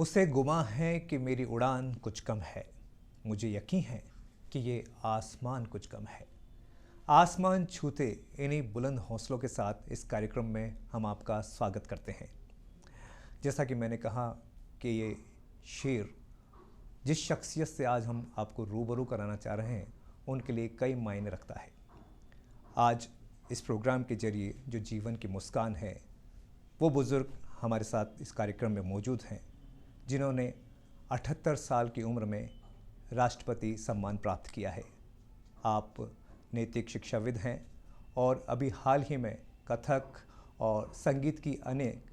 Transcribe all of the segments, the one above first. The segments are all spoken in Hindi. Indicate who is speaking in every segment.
Speaker 1: उसे गुमा है कि मेरी उड़ान कुछ कम है, मुझे यकीन है कि ये आसमान कुछ कम है। आसमान छूते इन्हीं बुलंद हौसलों के साथ इस कार्यक्रम में हम आपका स्वागत करते हैं। जैसा कि मैंने कहा कि ये शेर जिस शख्सियत से आज हम आपको रूबरू कराना चाह रहे हैं उनके लिए कई मायने रखता है। आज इस प्रोग्राम के जरिए जो जीवन की मुस्कान है वो बुज़ुर्ग हमारे साथ इस कार्यक्रम में मौजूद हैं जिन्होंने 78 साल की उम्र में राष्ट्रपति सम्मान प्राप्त किया है। आप नैतिक शिक्षाविद हैं और अभी हाल ही में कथक और संगीत की अनेक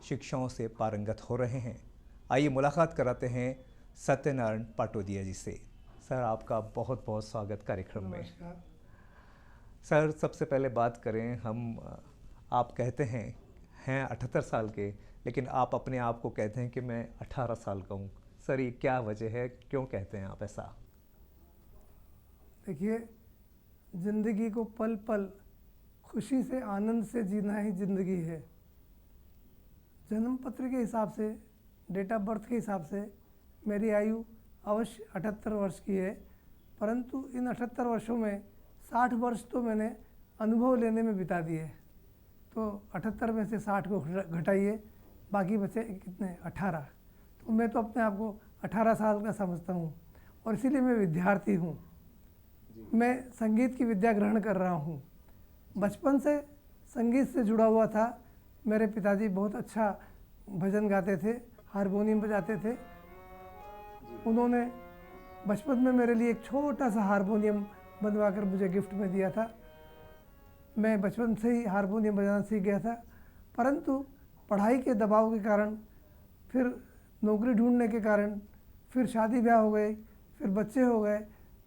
Speaker 1: शिक्षाओं से पारंगत हो रहे हैं। आइए मुलाकात कराते हैं सत्यनारायण पाटोदिया जी से। सर, आपका बहुत बहुत स्वागत कार्यक्रम में। सर, सबसे पहले बात करें आप कहते हैं 78 साल के, लेकिन आप अपने आप को कहते हैं कि मैं 18 साल का हूँ। सर, ये क्या वजह है, क्यों कहते हैं आप ऐसा?
Speaker 2: देखिए, ज़िंदगी को पल पल खुशी से आनंद से जीना ही ज़िंदगी है। जन्म पत्र के हिसाब से, डेट ऑफ बर्थ के हिसाब से मेरी आयु अवश्य 78 वर्ष की है, परंतु इन 78 वर्षों में 60 वर्ष तो मैंने अनुभव लेने में बिता दिए। तो 78 में से 60 को घटाइए, बाकी बचे कितने? 18। तो मैं तो अपने आप को 18 साल का समझता हूँ और इसीलिए मैं विद्यार्थी हूँ। मैं संगीत की विद्या ग्रहण कर रहा हूँ। बचपन से संगीत से जुड़ा हुआ था। मेरे पिताजी बहुत अच्छा भजन गाते थे, हारमोनियम बजाते थे। उन्होंने बचपन में मेरे लिए एक छोटा सा हारमोनियम बनवा कर मुझे गिफ्ट में दिया था। मैं बचपन से ही हारमोनियम बजाना सीख गया था, परंतु पढ़ाई के दबाव के कारण, फिर नौकरी ढूंढने के कारण, फिर शादी ब्याह हो गई, फिर बच्चे हो गए,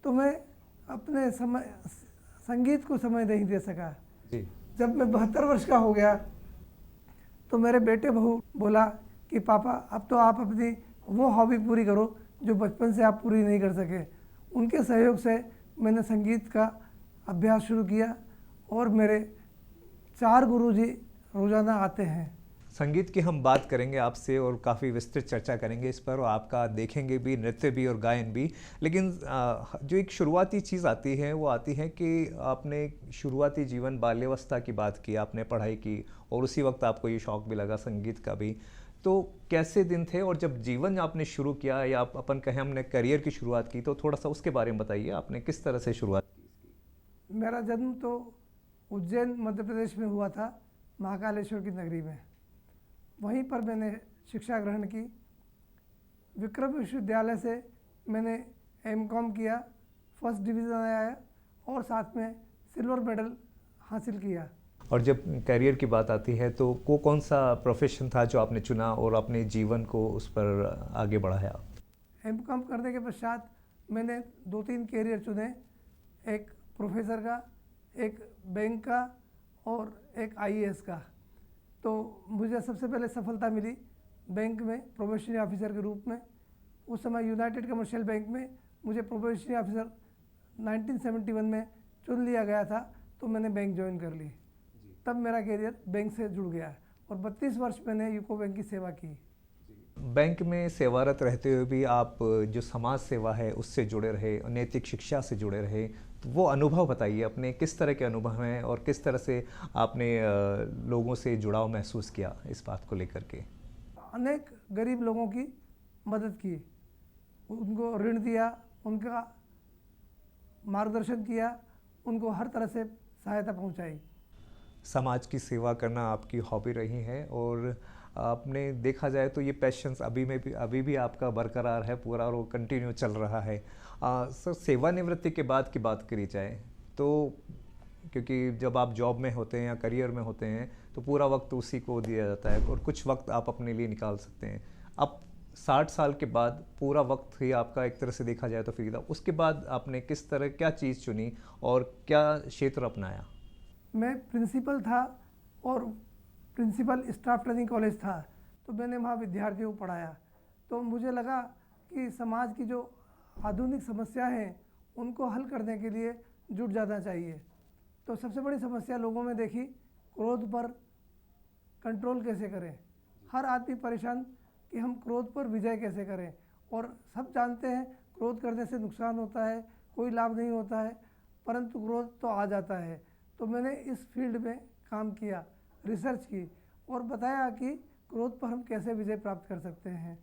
Speaker 2: तो मैं अपने समय संगीत को समय नहीं दे सका। जब मैं 72 वर्ष का हो गया तो मेरे बेटे बहू बोला कि पापा, अब तो आप अपनी वो हॉबी पूरी करो जो बचपन से आप पूरी नहीं कर सके। उनके सहयोग से मैंने संगीत का अभ्यास शुरू किया और मेरे 4 गुरुजी रोज़ाना आते हैं।
Speaker 1: संगीत की हम बात करेंगे आपसे और काफ़ी विस्तृत चर्चा करेंगे इस पर, और आपका देखेंगे भी, नृत्य भी और गायन भी। लेकिन जो एक शुरुआती चीज़ आती है वो आती है कि आपने शुरुआती जीवन बाल्यावस्था की बात की, आपने पढ़ाई की और उसी वक्त आपको ये शौक़ भी लगा संगीत का भी। तो कैसे दिन थे और जब जीवन आपने शुरू किया या आप अपन कहें हमने करियर की शुरुआत की, तो थोड़ा सा उसके बारे में बताइए, आपने किस तरह से शुरुआत की?
Speaker 2: मेरा जन्म तो उज्जैन मध्य प्रदेश में हुआ था, महाकालेश्वर की नगरी में। वहीं पर मैंने शिक्षा ग्रहण की। विक्रम विश्वविद्यालय से मैंने एमकॉम किया, फर्स्ट डिवीज़न आया और साथ में सिल्वर मेडल हासिल किया।
Speaker 1: और जब करियर की बात आती है तो कौन सा प्रोफेशन था जो आपने चुना और अपने जीवन को उस पर आगे बढ़ाया?
Speaker 2: एमकॉम करने के पश्चात मैंने 2-3 कैरियर चुने, एक प्रोफेसर का, एक बैंक का और एक आईएएस का। तो मुझे सबसे पहले सफलता मिली बैंक में प्रोबेशनरी ऑफिसर के रूप में। उस समय यूनाइटेड कमर्शियल बैंक में मुझे प्रोबेशनरी ऑफिसर 1971 में चुन लिया गया था, तो मैंने बैंक ज्वाइन कर ली। तब मेरा कैरियर बैंक से जुड़ गया और 32 वर्ष मैंने यूको बैंक की सेवा की।
Speaker 1: बैंक में सेवारत रहते हुए भी आप जो समाज सेवा है उससे जुड़े रहे, नैतिक शिक्षा से जुड़े रहे, तो वो अनुभव बताइए अपने, किस तरह के अनुभव हैं और किस तरह से आपने लोगों से जुड़ाव महसूस किया इस बात को लेकर के?
Speaker 2: अनेक गरीब लोगों की मदद की, उनको ऋण दिया, उनका मार्गदर्शन किया, उनको हर तरह से सहायता पहुंचाई।
Speaker 1: समाज की सेवा करना आपकी हॉबी रही है और आपने देखा जाए तो ये पैशंस अभी भी आपका बरकरार है पूरा और वो कंटिन्यू चल रहा है। सर, सेवानिवृत्ति के बाद की बात करी जाए तो, क्योंकि जब आप जॉब में होते हैं या करियर में होते हैं तो पूरा वक्त उसी को दिया जाता है और कुछ वक्त आप अपने लिए निकाल सकते हैं। अब 60 साल के बाद पूरा वक्त ही आपका एक तरह से देखा जाए तो फ्री था। उसके बाद आपने किस तरह क्या चीज़ चुनी और क्या क्षेत्र अपनाया?
Speaker 2: मैं प्रिंसिपल था और प्रिंसिपल स्टाफ ट्रेनिंग कॉलेज था, तो मैंने वहाँ विद्यार्थियों को पढ़ाया। तो मुझे लगा कि समाज की जो आधुनिक समस्या हैं उनको हल करने के लिए जुट जाना चाहिए। तो सबसे बड़ी समस्या लोगों में देखी, क्रोध पर कंट्रोल कैसे करें। हर आदमी परेशान कि हम क्रोध पर विजय कैसे करें, और सब जानते हैं क्रोध करने से नुकसान होता है, कोई लाभ नहीं होता है, परंतु क्रोध तो आ जाता है। तो मैंने इस फील्ड में काम किया, रिसर्च की और बताया कि क्रोध पर हम कैसे विजय प्राप्त कर सकते हैं।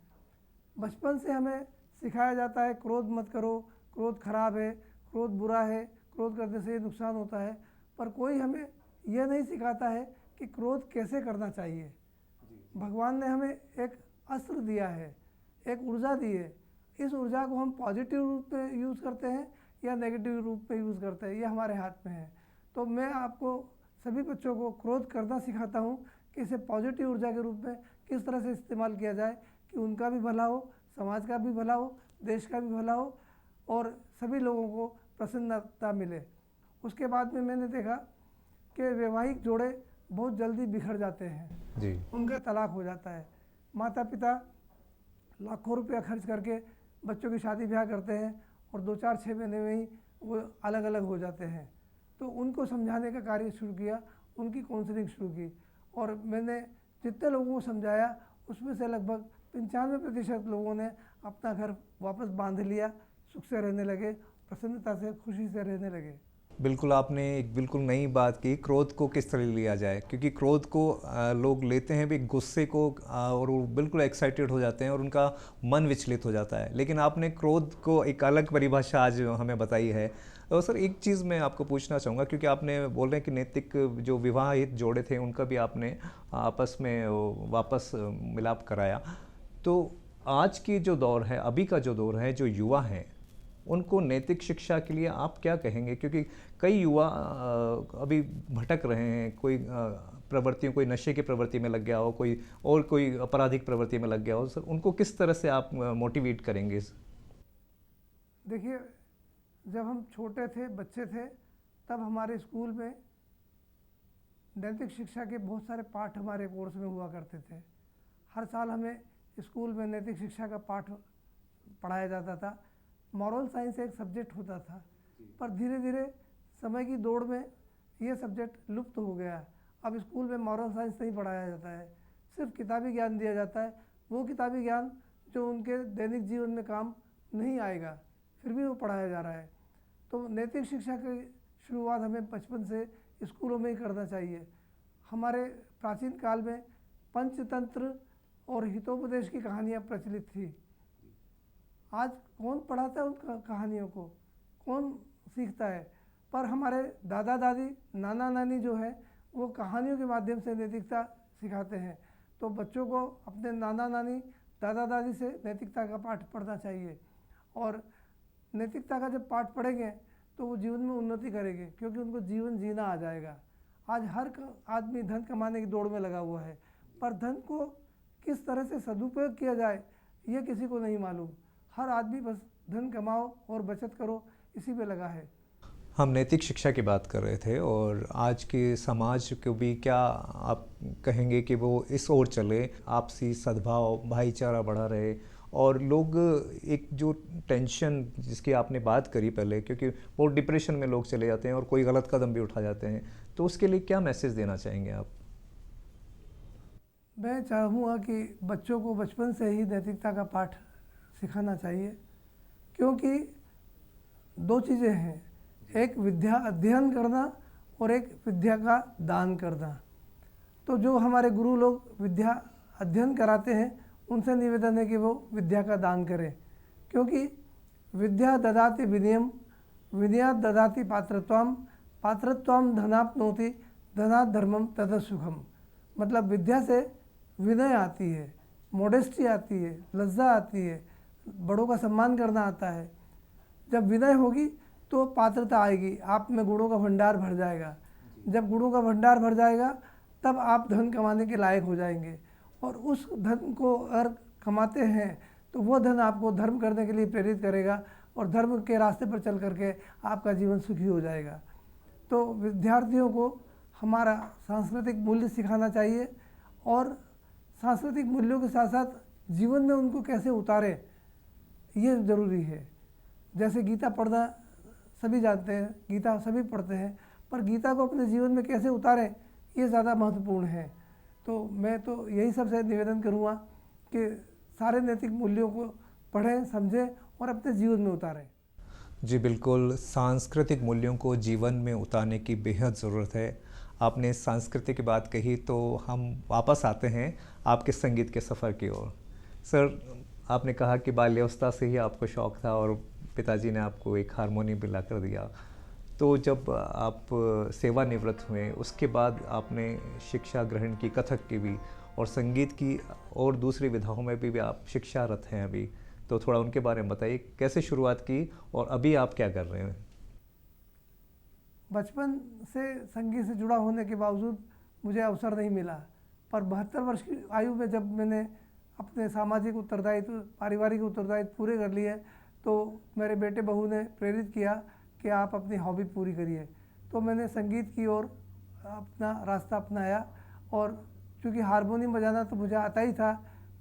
Speaker 2: बचपन से हमें सिखाया जाता है क्रोध मत करो, क्रोध खराब है, क्रोध बुरा है, क्रोध करने से ये नुकसान होता है, पर कोई हमें यह नहीं सिखाता है कि क्रोध कैसे करना चाहिए। भगवान ने हमें एक अस्त्र दिया है, एक ऊर्जा दी है। इस ऊर्जा को हम पॉजिटिव रूप में यूज़ करते हैं या नेगेटिव रूप में यूज़ करते हैं, ये हमारे हाथ में है। तो मैं आपको सभी बच्चों को क्रोध करना सिखाता हूँ कि इसे पॉजिटिव ऊर्जा के रूप में किस तरह से इस्तेमाल किया जाए कि उनका भी भला हो, समाज का भी भला हो, देश का भी भला हो और सभी लोगों को प्रसन्नता मिले। उसके बाद में मैंने देखा कि वैवाहिक जोड़े बहुत जल्दी बिखर जाते हैं
Speaker 1: जी।
Speaker 2: उनका तलाक हो जाता है। माता पिता लाखों रुपया खर्च करके बच्चों की शादी ब्याह करते हैं और 2-4-6 महीने में ही वो अलग अलग हो जाते हैं। तो उनको समझाने का कार्य शुरू किया, उनकी काउंसलिंग शुरू की और मैंने जितने लोगों को समझाया उसमें से लगभग 95% लोगों ने अपना घर वापस बांध लिया, सुख से रहने लगे, प्रसन्नता से, खुशी से रहने लगे।
Speaker 1: बिल्कुल, आपने एक बिल्कुल नई बात की, क्रोध को किस तरह लिया जाए, क्योंकि क्रोध को लोग लेते हैं भी गुस्से को और वो बिल्कुल एक्साइटेड हो जाते हैं और उनका मन विचलित हो जाता है। लेकिन आपने क्रोध को एक अलग परिभाषा आज हमें बताई है। और सर एक चीज़ मैं आपको पूछना चाहूँगा, क्योंकि आपने बोल रहे हैं कि नैतिक जो विवाहित जोड़े थे उनका भी आपने आपस में वापस मिलाप कराया। तो आज की जो दौर है, अभी का जो दौर है, जो युवा हैं उनको नैतिक शिक्षा के लिए आप क्या कहेंगे? क्योंकि कई युवा अभी भटक रहे हैं, कोई प्रवृत्तियों, कोई नशे की प्रवृत्ति में लग गया हो, कोई आपराधिक प्रवृत्ति में लग गया हो। सर उनको किस तरह से आप मोटिवेट करेंगे?
Speaker 2: देखिए, जब हम छोटे थे, बच्चे थे, तब हमारे स्कूल में नैतिक शिक्षा के बहुत सारे पाठ हमारे कोर्स में हुआ करते थे। हर साल हमें स्कूल में नैतिक शिक्षा का पाठ पढ़ाया जाता था। मॉरल साइंस एक सब्जेक्ट होता था, पर धीरे धीरे समय की दौड़ में ये सब्जेक्ट लुप्त हो गया। अब स्कूल में मॉरल साइंस नहीं पढ़ाया जाता है, सिर्फ किताबी ज्ञान दिया जाता है। वो किताबी ज्ञान जो उनके दैनिक जीवन में काम नहीं आएगा, फिर भी वो पढ़ाया जा रहा है। तो नैतिक शिक्षा की शुरुआत हमें बचपन से स्कूलों में ही करना चाहिए। हमारे प्राचीन काल में पंचतंत्र और हितोपदेश की कहानियाँ प्रचलित थी। आज कौन पढ़ाता है उन कहानियों को, कौन सीखता है? पर हमारे दादा दादी, नाना नानी जो है वो कहानियों के माध्यम से नैतिकता सिखाते हैं। तो बच्चों को अपने नाना नानी, दादा दादी से नैतिकता का पाठ पढ़ना चाहिए और नैतिकता का जब पाठ पढ़ेंगे तो वो जीवन में उन्नति करेंगे, क्योंकि उनको जीवन जीना आ जाएगा। आज हर आदमी धन कमाने की दौड़ में लगा हुआ है, पर धन को किस तरह से सदुपयोग किया जाए ये किसी को नहीं मालूम। हर आदमी बस धन कमाओ और बचत करो, इसी पे लगा है।
Speaker 1: हम नैतिक शिक्षा की बात कर रहे थे और आज के समाज को भी क्या आप कहेंगे कि वो इस ओर चले, आपसी सद्भाव, भाईचारा बढ़ा रहे और लोग एक जो टेंशन जिसकी आपने बात करी पहले, क्योंकि वो डिप्रेशन में लोग चले जाते हैं और कोई गलत कदम भी उठा जाते हैं, तो उसके लिए क्या मैसेज देना चाहेंगे आप?
Speaker 2: मैं चाहूँगा कि बच्चों को बचपन से ही नैतिकता का पाठ सिखाना चाहिए, क्योंकि दो चीज़ें हैं, एक विद्या अध्ययन करना और एक विद्या का दान करना। तो जो हमारे गुरु लोग विद्या अध्ययन कराते हैं उनसे निवेदन है कि वो विद्या का दान करें, क्योंकि विद्या ददाति विनयम, विनयात ददाति पात्रत्वम, पात्रत्वम धनाप्नोति, धनात् धर्मम ततः सुखम। मतलब विद्या से विनय आती है, मॉडेस्टी आती है, लज्जा आती है, बड़ों का सम्मान करना आता है। जब विनय होगी तो पात्रता आएगी, आप में गुणों का भंडार भर जाएगा। जब गुणों का भंडार भर जाएगा तब आप धन कमाने के लायक हो जाएंगे, और उस धन को अगर कमाते हैं तो वो धन आपको धर्म करने के लिए प्रेरित करेगा और धर्म के रास्ते पर चल करके आपका जीवन सुखी हो जाएगा। तो विद्यार्थियों को हमारा सांस्कृतिक मूल्य सिखाना चाहिए और सांस्कृतिक मूल्यों के साथ साथ जीवन में उनको कैसे उतारें ये ज़रूरी है। जैसे गीता पढ़ना सभी जानते हैं, गीता सभी पढ़ते हैं, पर गीता को अपने जीवन में कैसे उतारें ये ज़्यादा महत्वपूर्ण है। तो मैं तो यही सबसे निवेदन करूँगा कि सारे नैतिक मूल्यों को पढ़ें, समझें और अपने जीवन में उतारें।
Speaker 1: जी बिल्कुल, सांस्कृतिक मूल्यों को जीवन में उतारने की बेहद ज़रूरत है। आपने संस्कृति की बात कही तो हम वापस आते हैं आपके संगीत के सफ़र की ओर। सर, आपने कहा कि बाल्यावस्था से ही आपको शौक़ था और पिताजी ने आपको एक हारमोनियम भी ला कर दिया। तो जब आप सेवानिवृत्त हुए उसके बाद आपने शिक्षा ग्रहण की, कथक की भी और संगीत की और दूसरी विधाओं में भी आप शिक्षारत हैं अभी, तो थोड़ा उनके बारे में बताइए, कैसे शुरुआत की और अभी आप क्या कर रहे हैं?
Speaker 2: बचपन से संगीत से जुड़ा होने के बावजूद मुझे अवसर नहीं मिला, पर 72 वर्ष की आयु में जब मैंने अपने सामाजिक उत्तरदायित्व, पारिवारिक उत्तरदायित्व पूरे कर लिए तो मेरे बेटे बहू ने प्रेरित किया कि आप अपनी हॉबी पूरी करिए। तो मैंने संगीत की ओर अपना रास्ता अपनाया और चूँकि हारमोनियम बजाना तो मुझे आता ही था,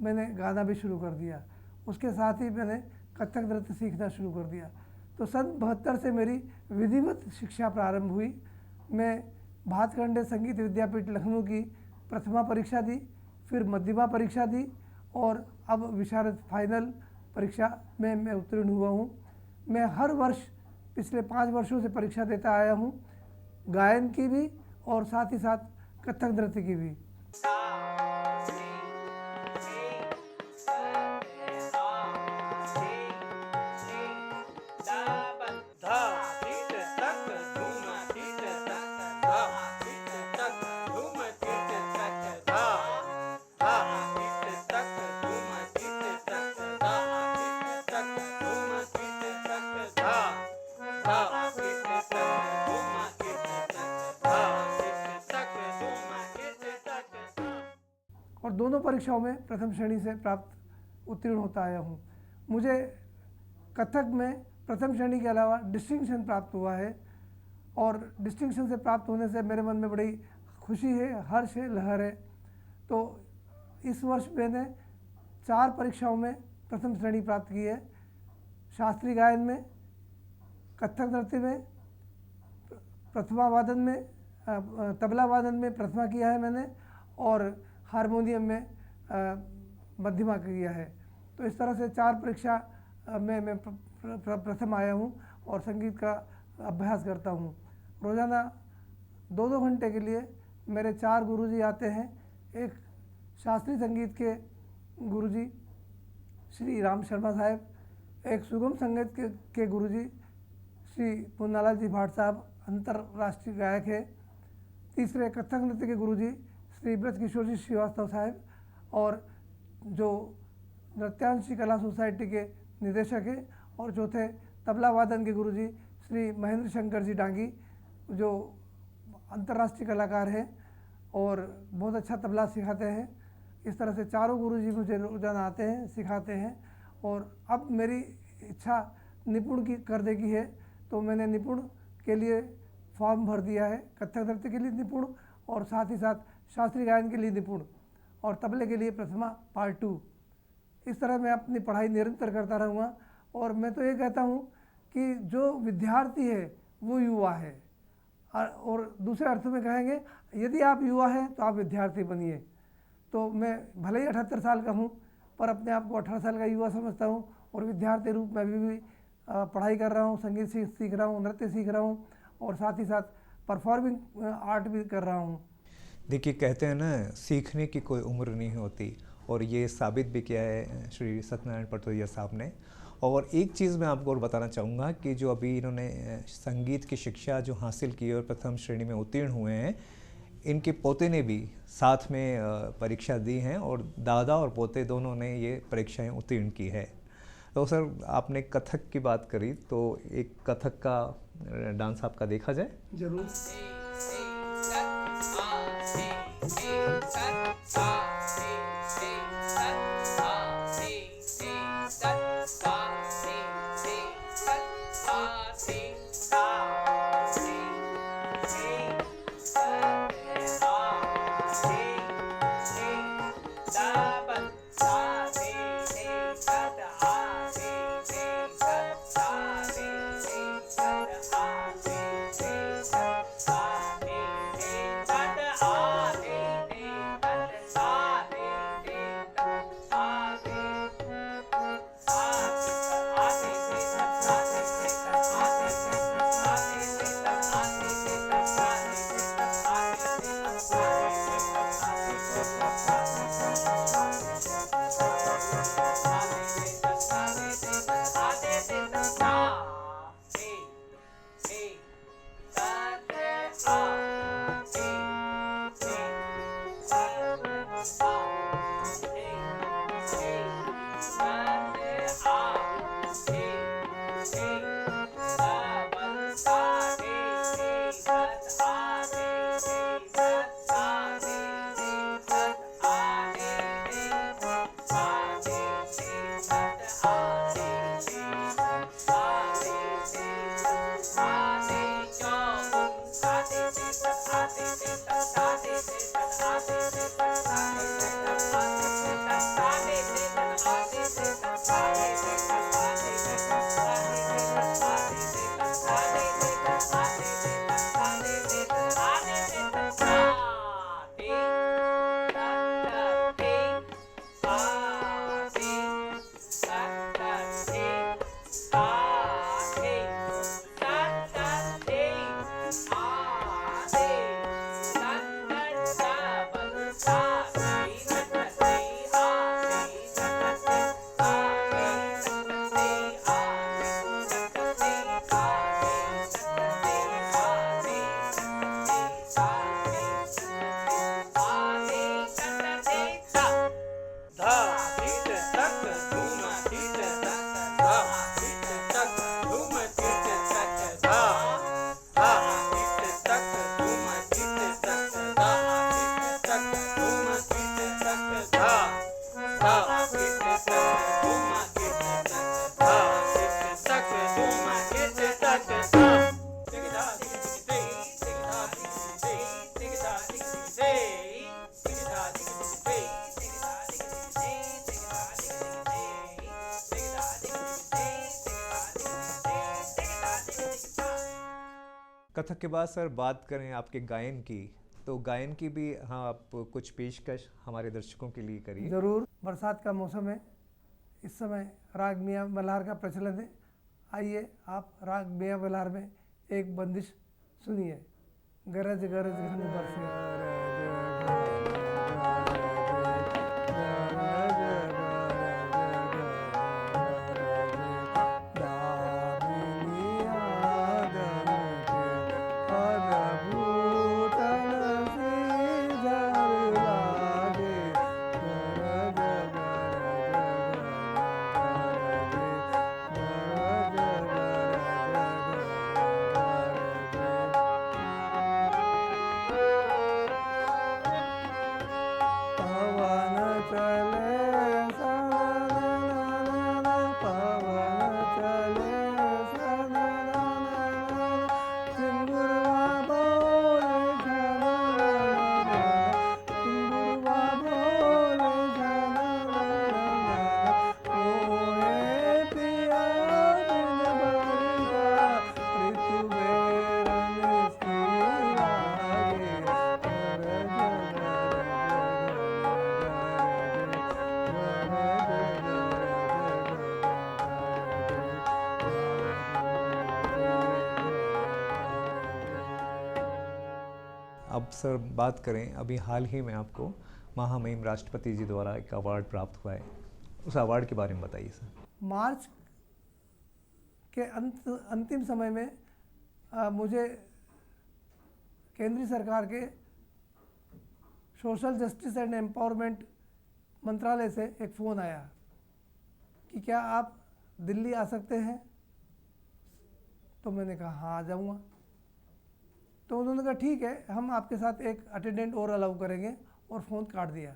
Speaker 2: मैंने गाना भी शुरू कर दिया। उसके साथ ही मैंने कथक नृत्य सीखना शुरू कर दिया। तो सन 72 से मेरी विधिवत शिक्षा प्रारंभ हुई। मैं भातखंडे संगीत विद्यापीठ लखनऊ की प्रथमा परीक्षा दी, फिर मध्यमा परीक्षा दी और अब विशारद फाइनल परीक्षा में मैं उत्तीर्ण हुआ हूँ। मैं हर वर्ष पिछले 5 वर्षों से परीक्षा देता आया हूँ, गायन की भी और साथ ही साथ कथक नृत्य की भी। और दोनों परीक्षाओं में प्रथम श्रेणी से प्राप्त उत्तीर्ण होता आया हूँ। मुझे कथक में प्रथम श्रेणी के अलावा डिस्टिंक्शन प्राप्त हुआ है और डिस्टिंक्शन से प्राप्त होने से मेरे मन में बड़ी खुशी है, हर्ष है, लहर है। तो इस वर्ष मैंने 4 परीक्षाओं में प्रथम श्रेणी प्राप्त की है। शास्त्रीय गायन में, कथक नृत्य में, प्रथमा वादन में, तबला वादन में प्रथमा किया है मैंने और हारमोनियम में मध्यमा किया है। तो इस तरह से 4 परीक्षा में मैं प्रथम आया हूँ और संगीत का अभ्यास करता हूँ। रोज़ाना 2-2 घंटे के लिए मेरे 4 गुरुजी आते हैं। एक शास्त्रीय संगीत के गुरुजी श्री राम शर्मा साहब, एक सुगम संगीत के गुरुजी श्री पुन्नालाल जी भाट साहब, अंतर्राष्ट्रीय गायक है। तीसरे कथक नृत्य के गुरुजी श्री ब्रज किशोर जी श्रीवास्तव साहब और जो नृत्यांशी कला सोसाइटी के निदेशक हैं। और चौथे तबला वादन के गुरुजी श्री महेंद्र शंकर जी डांगी, जो अंतर्राष्ट्रीय कलाकार हैं और बहुत अच्छा तबला सिखाते हैं। इस तरह से चारों गुरुजी मुझे रोजाना आते हैं, सिखाते हैं। और अब मेरी इच्छा निपुण की करने की है, तो मैंने निपुण के लिए फॉर्म भर दिया है। कथक नृत्य के लिए निपुण और साथ ही साथ शास्त्रीय गायन के लिए निपुण और तबले के लिए प्रथमा पार्ट 2। इस तरह मैं अपनी पढ़ाई निरंतर करता रहूँगा। और मैं तो ये कहता हूँ कि जो विद्यार्थी है वो युवा है, और दूसरे अर्थ में कहेंगे यदि आप युवा हैं तो आप विद्यार्थी बनिए। तो मैं भले ही 78 साल का हूँ, पर अपने आप को 18 साल का युवा समझता हूँ और विद्यार्थी रूप में अभी भी पढ़ाई कर रहा हूँ, संगीत सीख रहा हूँ, नृत्य सीख रहा हूँ और साथ ही साथ परफॉर्मिंग आर्ट भी कर रहा हूँ।
Speaker 1: देखिए, कहते हैं ना, सीखने की कोई उम्र नहीं होती, और ये साबित भी किया है श्री सत्यनारायण पटोदिया साहब ने। और एक चीज़ मैं आपको और बताना चाहूँगा कि जो अभी इन्होंने संगीत की शिक्षा जो हासिल की और प्रथम श्रेणी में उत्तीर्ण हुए हैं, इनके पोते ने भी साथ में परीक्षा दी हैं और दादा और पोते दोनों ने ये परीक्षाएं उत्तीर्ण की है। तो सर, आपने कथक की बात करी, तो एक कथक का डांस आपका देखा जाए?
Speaker 2: जरूर।
Speaker 1: कथक के बाद सर बात करें आपके गायन की, तो गायन की भी हाँ आप कुछ पेशकश हमारे दर्शकों के लिए करिए।
Speaker 2: ज़रूर। बरसात का मौसम है, इस समय राग मियाँ मल्हार का प्रचलन है। आइए आप राग मियाँ मल्हार में एक बंदिश सुनिए। गरज गरज घन बरसे
Speaker 1: अब सर बात करें, अभी हाल ही में आपको महामहिम राष्ट्रपति जी द्वारा एक अवार्ड प्राप्त हुआ है, उस अवार्ड के बारे में बताइए सर।
Speaker 2: मार्च के अंतिम समय में मुझे केंद्रीय सरकार के सोशल जस्टिस एंड एम्पावरमेंट मंत्रालय से एक फ़ोन आया कि क्या आप दिल्ली आ सकते हैं। तो मैंने कहा हाँ आ जाऊँगा। तो उन्होंने कहा ठीक है, हम आपके साथ एक अटेंडेंट और अलाउ करेंगे, और फ़ोन काट दिया।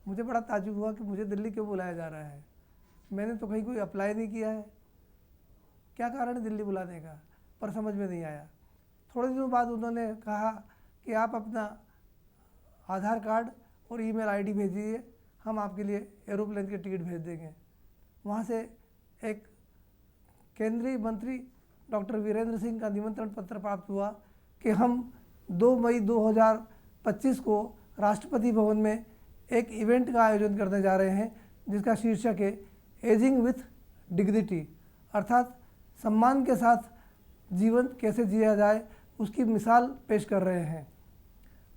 Speaker 2: मुझे बड़ा ताज्जुब हुआ कि मुझे दिल्ली क्यों बुलाया जा रहा है, मैंने तो कहीं कोई अप्लाई नहीं किया है, क्या कारण है दिल्ली बुलाने का, पर समझ में नहीं आया। थोड़े दिनों बाद उन्होंने कहा कि आप अपना आधार कार्ड और ईमेल आईडी भेजिए, हम आपके लिए एरोप्लेन के टिकट भेज देंगे। वहाँ से एक केंद्रीय मंत्री डॉक्टर वीरेंद्र सिंह का निमंत्रण पत्र प्राप्त हुआ कि हम 2 मई 2025 को राष्ट्रपति भवन में एक इवेंट का आयोजन करने जा रहे हैं, जिसका शीर्षक है एजिंग विथ डिग्निटी, अर्थात सम्मान के साथ जीवन कैसे जिया जाए उसकी मिसाल पेश कर रहे हैं।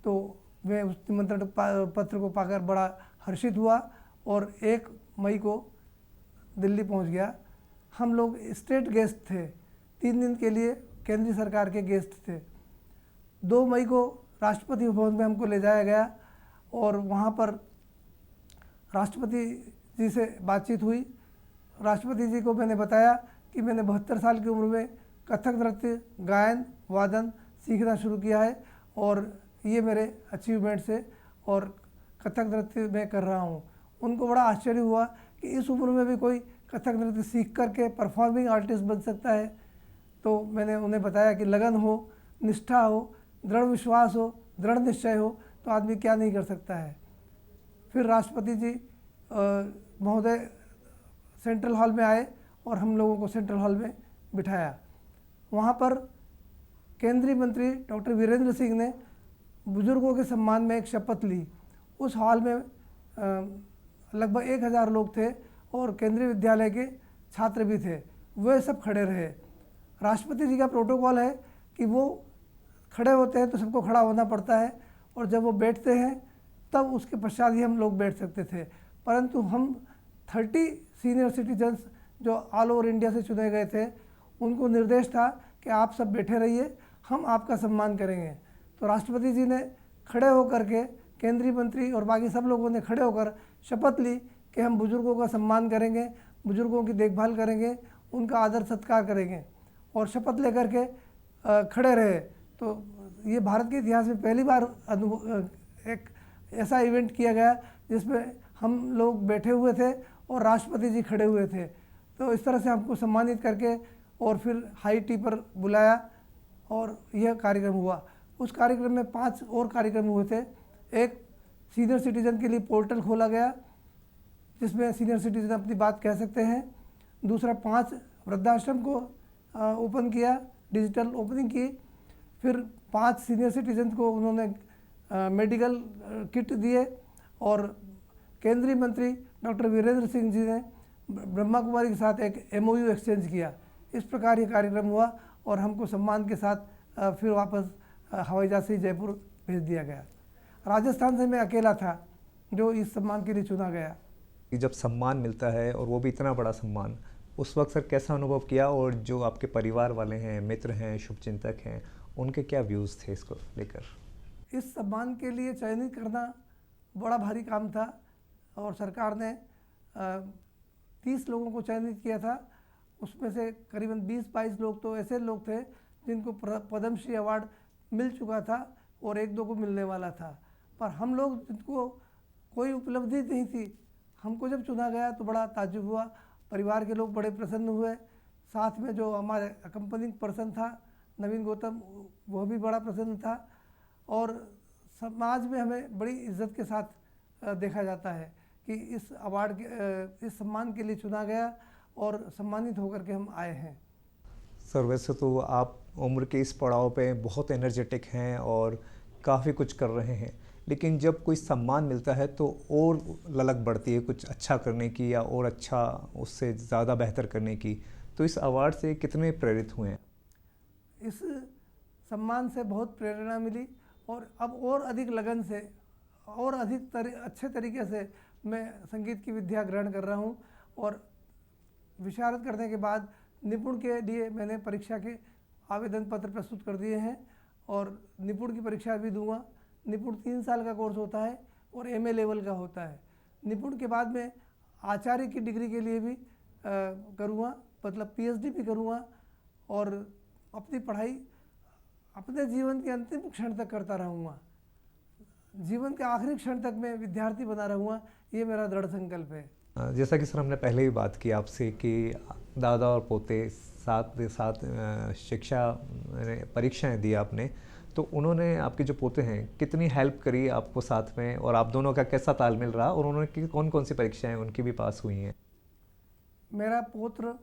Speaker 2: तो मैं उस निमंत्रण पत्र को पाकर बड़ा हर्षित हुआ और 1 मई को दिल्ली पहुंच गया। हम लोग स्टेट गेस्ट थे, 3 दिन के लिए केंद्रीय सरकार के गेस्ट थे। 2 मई को राष्ट्रपति भवन में हमको ले जाया गया और वहाँ पर राष्ट्रपति जी से बातचीत हुई। राष्ट्रपति जी को मैंने बताया कि मैंने 72 साल की उम्र में कथक नृत्य, गायन, वादन सीखना शुरू किया है और ये मेरे अचीवमेंट्स है और कथक नृत्य मैं कर रहा हूँ। उनको बड़ा आश्चर्य हुआ कि इस उम्र में भी कोई कथक नृत्य सीख करके परफॉर्मिंग आर्टिस्ट बन सकता है। तो मैंने उन्हें बताया कि लगन हो, निष्ठा हो, दृढ़ विश्वास हो, दृढ़ निश्चय हो तो आदमी क्या नहीं कर सकता है। फिर राष्ट्रपति जी महोदय सेंट्रल हॉल में आए और हम लोगों को सेंट्रल हॉल में बिठाया। वहाँ पर केंद्रीय मंत्री डॉक्टर वीरेंद्र सिंह ने बुजुर्गों के सम्मान में एक शपथ ली। उस हॉल में लगभग 1000 लोग थे और केंद्रीय विद्यालय के छात्र भी थे, वे सब खड़े रहे। राष्ट्रपति जी का प्रोटोकॉल है कि वो खड़े होते हैं तो सबको खड़ा होना पड़ता है और जब वो बैठते हैं तब उसके पश्चात ही हम लोग बैठ सकते थे, परंतु हम 30 सीनियर सिटीजन्स जो ऑल ओवर इंडिया से चुने गए थे उनको निर्देश था कि आप सब बैठे रहिए, हम आपका सम्मान करेंगे। तो राष्ट्रपति जी ने खड़े होकर के, केंद्रीय मंत्री और बाकी सब लोगों ने खड़े होकर शपथ ली कि हम बुज़ुर्गों का सम्मान करेंगे, बुज़ुर्गों की देखभाल करेंगे, उनका आदर सत्कार करेंगे और शपथ लेकर के खड़े रहे। तो ये भारत के इतिहास में पहली बार एक ऐसा इवेंट किया गया जिसमें हम लोग बैठे हुए थे और राष्ट्रपति जी खड़े हुए थे। तो इस तरह से हमको सम्मानित करके और फिर हाई टी पर बुलाया और यह कार्यक्रम हुआ। उस कार्यक्रम में 5 और कार्यक्रम हुए थे। एक सीनियर सिटीजन के लिए पोर्टल खोला गया जिसमें सीनियर सिटीजन अपनी बात कह सकते हैं। दूसरा 5 वृद्धाश्रम को ओपन किया, डिजिटल ओपनिंग की। फिर 5 सीनियर सिटीजन को उन्होंने मेडिकल किट दिए और केंद्रीय मंत्री डॉक्टर वीरेंद्र सिंह जी ने ब्रह्मा कुमारी के साथ एक MOU एक्सचेंज किया। इस प्रकार ये कार्यक्रम हुआ और हमको सम्मान के साथ फिर वापस हवाई जहाज से जयपुर भेज दिया गया। राजस्थान से मैं अकेला था जो इस सम्मान के लिए चुना गया।
Speaker 1: जब सम्मान मिलता है और वो भी इतना बड़ा सम्मान, उस वक्त सर कैसा अनुभव किया, और जो आपके परिवार वाले हैं, मित्र हैं, शुभचिंतक हैं, उनके क्या व्यूज़ थे इसको लेकर?
Speaker 2: इस सम्मान के लिए चयनित करना बड़ा भारी काम था और सरकार ने 30 लोगों को चयनित किया था। उसमें से करीबन 20-22 लोग तो ऐसे लोग थे जिनको पद्मश्री अवार्ड मिल चुका था और 1-2 को मिलने वाला था, पर हम लोग जिनको कोई उपलब्धि नहीं थी, हमको जब चुना गया तो बड़ा ताज्जुब हुआ। परिवार के लोग बड़े प्रसन्न हुए, साथ में जो हमारे अकम्पनिंग पर्सन था नवीन गौतम, वह भी बड़ा प्रसन्न था और समाज में हमें बड़ी इज्जत के साथ देखा जाता है कि इस अवार्ड के इस सम्मान के लिए चुना गया और सम्मानित होकर के हम आए हैं।
Speaker 1: सर वैसे तो आप उम्र के इस पड़ाव पे बहुत एनर्जेटिक हैं और काफ़ी कुछ कर रहे हैं, लेकिन जब कोई सम्मान मिलता है तो और ललक बढ़ती है कुछ अच्छा करने की या और अच्छा उससे ज़्यादा बेहतर करने की। तो इस अवार्ड से कितने प्रेरित हुए हैं?
Speaker 2: इस सम्मान से बहुत प्रेरणा मिली और अब और अधिक लगन से और अधिक अच्छे तरीके से मैं संगीत की विद्या ग्रहण कर रहा हूँ और विशारद करने के बाद निपुण के लिए मैंने परीक्षा के आवेदन पत्र प्रस्तुत कर दिए हैं और निपुण की परीक्षा भी दूंगा। निपुण 3 साल का कोर्स होता है और MA लेवल का होता है। निपुण के बाद में आचार्य की डिग्री के लिए भी करूँगा, मतलब PhD भी करूँगा और अपनी पढ़ाई अपने जीवन के अंतिम क्षण तक करता रहूँगा। जीवन के आखिरी क्षण तक मैं विद्यार्थी बना रहूँगा, ये मेरा दृढ़ संकल्प है।
Speaker 1: जैसा कि सर हमने पहले ही बात की आपसे कि दादा और पोते साथ शिक्षा परीक्षाएं दी आपने, तो उन्होंने आपके जो पोते हैं कितनी हेल्प करी आपको साथ में, और आप दोनों का कैसा तालमेल रहा, और उन्होंने कौन कौन सी परीक्षाएं उनकी भी पास हुई हैं?
Speaker 2: मेरा पुत्र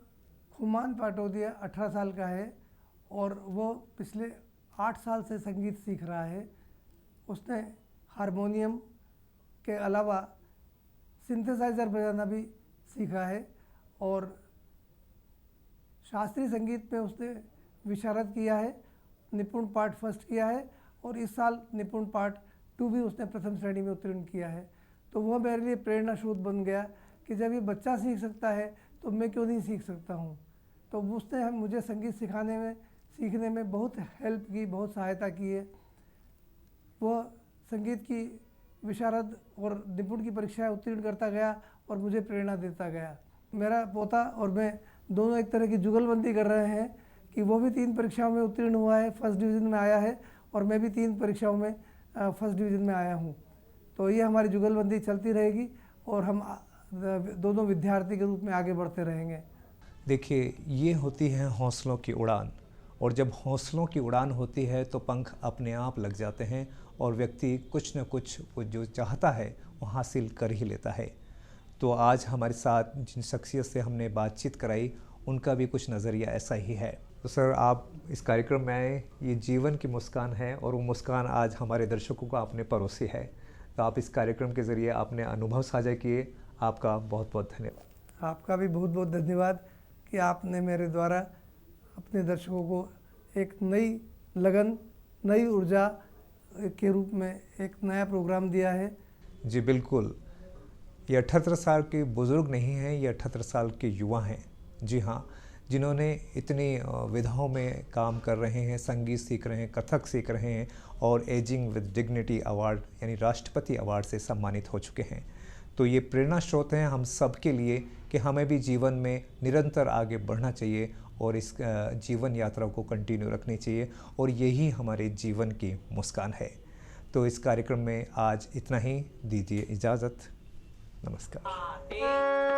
Speaker 2: खुमान पाटोदिया 18 साल का है और वो पिछले 8 साल से संगीत सीख रहा है। उसने हारमोनियम के अलावा सिंथेसाइज़र बजाना भी सीखा है और शास्त्रीय संगीत में उसने विशारद किया है, निपुण पार्ट फर्स्ट किया है और इस साल निपुण पार्ट 2 भी उसने प्रथम श्रेणी में उत्तीर्ण किया है। तो वह मेरे लिए प्रेरणा स्रोत बन गया कि जब ये बच्चा सीख सकता है तो मैं क्यों नहीं सीख सकता हूँ। तो उसने मुझे संगीत सीखने में बहुत हेल्प की, बहुत सहायता की है। वह संगीत की विशारद और निपुण की परीक्षाएं उत्तीर्ण करता गया और मुझे प्रेरणा देता गया। मेरा पोता और मैं दोनों एक तरह की जुगलबंदी कर रहे हैं कि वो भी 3 परीक्षाओं में उत्तीर्ण हुआ है, फर्स्ट डिवीज़न में आया है और मैं भी 3 परीक्षाओं में फर्स्ट डिवीज़न में आया हूँ। तो ये हमारी जुगलबंदी चलती रहेगी और हम दोनों विद्यार्थी के रूप में आगे बढ़ते रहेंगे।
Speaker 1: देखिए, ये होती है हौसलों की उड़ान, और जब हौसलों की उड़ान होती है तो पंख अपने आप लग जाते हैं और व्यक्ति कुछ न कुछ वो जो चाहता है वो हासिल कर ही लेता है। तो आज हमारे साथ जिन शख्सियत से हमने बातचीत कराई उनका भी कुछ नज़रिया ऐसा ही है। तो सर, आप इस कार्यक्रम में आए, ये जीवन की मुस्कान है और वो मुस्कान आज हमारे दर्शकों को आपने परोसी है। तो आप इस कार्यक्रम के ज़रिए अपने अनुभव साझा किए, आपका बहुत बहुत धन्यवाद।
Speaker 2: आपका भी बहुत बहुत धन्यवाद कि आपने मेरे द्वारा अपने दर्शकों को एक नई लगन, नई ऊर्जा के रूप में एक नया प्रोग्राम दिया है।
Speaker 1: जी बिल्कुल, ये 78 साल के बुज़ुर्ग नहीं हैं, ये 78 साल के युवा हैं। जी हाँ, जिन्होंने इतनी विधाओं में काम कर रहे हैं, संगीत सीख रहे हैं, कथक सीख रहे हैं और एजिंग विद डिग्निटी अवार्ड यानी राष्ट्रपति अवार्ड से सम्मानित हो चुके हैं। तो ये प्रेरणा स्रोत हैं हम सब के लिए कि हमें भी जीवन में निरंतर आगे बढ़ना चाहिए और इस जीवन यात्रा को कंटिन्यू रखनी चाहिए, और यही हमारे जीवन की मुस्कान है। तो इस कार्यक्रम में आज इतना ही, दीजिए इजाज़त। नमस्कार।